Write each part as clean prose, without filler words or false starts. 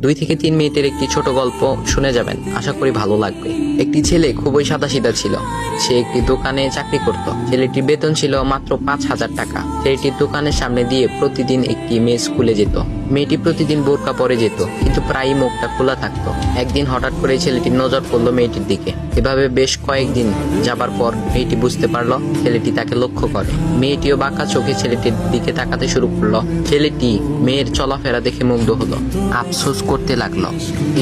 2 থেকে 3 মিনিটের একটি ছোট গল্প শুনে যাবেন, আশা করি ভালো লাগবে। একটি ছেলে খুবই সাদাসিধা ছিল। সে একটি দোকানে চাকরি করত। ছেলেটির বেতন ছিল মাত্র 5,000 টাকা। ছেলেটির দোকানের সামনে দিয়ে প্রতিদিন একটি মেয়ে স্কুলে যেত। মেয়েটি প্রতিদিন বোরকা পরে যেত, কিন্তু প্রায়ই মুখটা খোলা থাকতো। একদিন হঠাৎ করে ছেলেটির নজর পড়লো মেয়েটির দিকে। এভাবে বেশ কয়েকদিন যাবার পর মেয়েটি বুঝতে পারলো ছেলেটি তাকে লক্ষ্য করে। মেয়েটিও বাঁকা চোখে ছেলেটির দিকে তাকাতে শুরু করলো। ছেলেটি মেয়ের চলাফেরা দেখে মুগ্ধ হলো। আফসোস করতে লাগলো,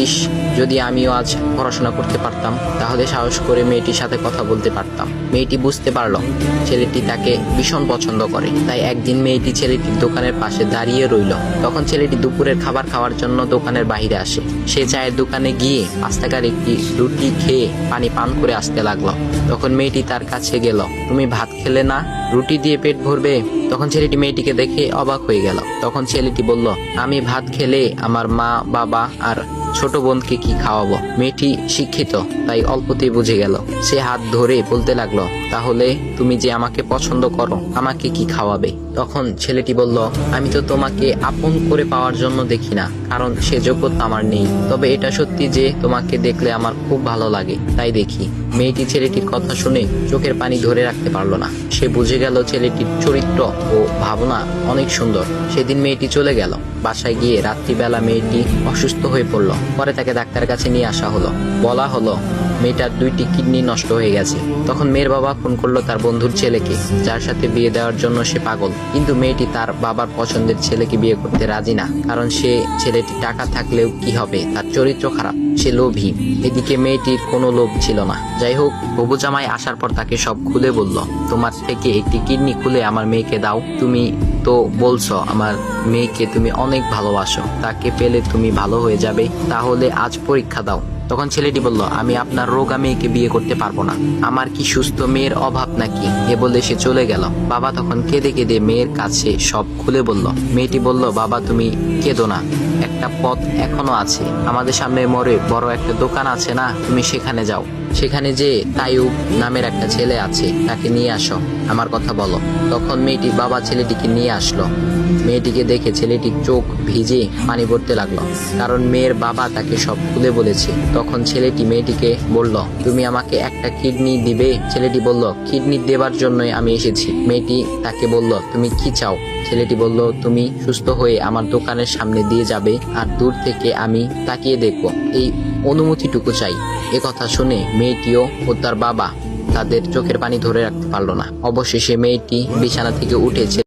ইস, যদি আমিও আজ পড়াশোনা করতে পারতাম, তাহলে সাহস করে মেয়েটির সাথে কথা বলতে পারতাম। মেয়েটি বুঝতে পারলো ছেলেটি তাকে ভীষণ পছন্দ করে। তাই একদিন মেয়েটি ছেলেটির দোকানের পাশে দাঁড়িয়ে রইল। তখন ছেলেটি দুপুরের খাবার খাওয়ার জন্য দোকানের বাইরে আসে। সে চায়ের দোকানে গিয়ে 5 টাকার একটি রুটি খেয়ে পানি পান করে আসতে লাগলো। তখন মেয়েটি তার কাছে গেল। তুমি ভাত খেলে না, রুটি দিয়ে পেট ভরবে? তখন ছেলেটি মেয়েটিকে দেখে অবাক হয়ে গেল। তখন ছেলেটি বলল, আমি ভাত খেলে আমার মা, বাবা আর ছোট বোনকে কি খাওয়াবো? মেয়েটি শিক্ষিত, তাই অল্পতেই বুঝে গেল। সে হাত ধরে বলতে লাগলো, তাহলে তুমি যে আমাকে পছন্দ করো, আমাকে কি খাওয়াবে? তখন ছেলেটি বলল, আমি তো তোমাকে আপন করে পাওয়ার জন্য দেখি না, কারণ সে যোগ্যতা আমার নেই। তবে এটা সত্যি যে তোমাকে দেখলে আমার খুব ভালো লাগে, তাই দেখি। মেয়েটি ছেলেটির কথা শুনে চোখের পানি ধরে রাখতে পারলো না। সে বুঝে গেল ছেলেটির চরিত্র ও ভাবনা অনেক সুন্দর। সেদিন মেয়েটি চলে গেল। বাসায় গিয়ে রাত্রিবেলা মেয়েটি অসুস্থ হয়ে পড়ল। পরে তাকে ডাক্তারের কাছে নিয়ে আসা হলো। বলা হলো মেয়েটার 2টি কিডনি নষ্ট হয়ে গেছে। তখন মেয়ের বাবা ফোন করলো তার বন্ধুর ছেলেকে, যার সাথে বিয়ে দেওয়ার জন্য সে পাগল। কিন্তু মেয়েটি তার বাবার পছন্দের ছেলেকে বিয়ে করতে রাজি না, কারণ সে ছেলেটি টাকা থাকলেও কি হবে, তার চরিত্র খারাপ, সে লোভী। এদিকে মেয়েটির কোনো লোভ ছিল না। যাই হোক, হবু জামাই আসার পর তাকে সব খুলে বলল, তোমার থেকে একটি কিডনি খুলে আমার মেয়েকে দাও। তুমি তো বলছো আমার মেয়েকে তুমি অনেক ভালোবাসো, তাকে পেলে তুমি ভালো হয়ে যাবে, তাহলে আজ পরীক্ষা দাও। তখন ছেলেটি বলল, আমি আপনার রোগা মেয়েকে বিয়ে করতে পারবো না, আমার কি সুস্থ মেয়ের অভাব নাকি? এ বলে সে চলে গেল। বাবা তখন কেঁদে কেঁদে মেয়ের কাছে সব খুলে বলল। মেয়েটি বলল, বাবা তুমি কেঁদো না, একটা পথ এখনো আছে। আমাদের সামনে মোড়ে বড় একটা দোকান আছে না, তুমি সেখানে যাও। সেখানে যে তাইয়ুব নামের একটা ছেলে আছে, তাকে নিয়ে আসো, আমার কথা বলো। তখন মেয়েটির বাবা ছেলেটিকে নিয়ে আসলো। মেয়েটিকে দেখে ছেলেটির চোখ ভিজে পানি পড়তে লাগলো, কারণ মেয়ের বাবা তাকে সব খুলে বলেছে। তখন ছেলেটি মেয়েটিকে বলল, তুমি আমাকে একটা কিডনি দিবে? ছেলেটি বলল, কিডনি দেবার জন্যই আমি এসেছি। মেয়েটি তাকে বলল, তুমি কি চাও? ছেলেটি বলল, তুমি সুস্থ হয়ে আমার দোকানের সামনে দিয়ে যাবে, আর দূর থেকে আমি তাকিয়ে দেখব, এই অনুমতিটুকু চাই। কথা শুনে মেয়েটিও ও তার বাবা তাদের চোখের পানি ধরে রাখতে পারল না। অবশেষে মেয়েটি বিছানা থেকে উঠেছে।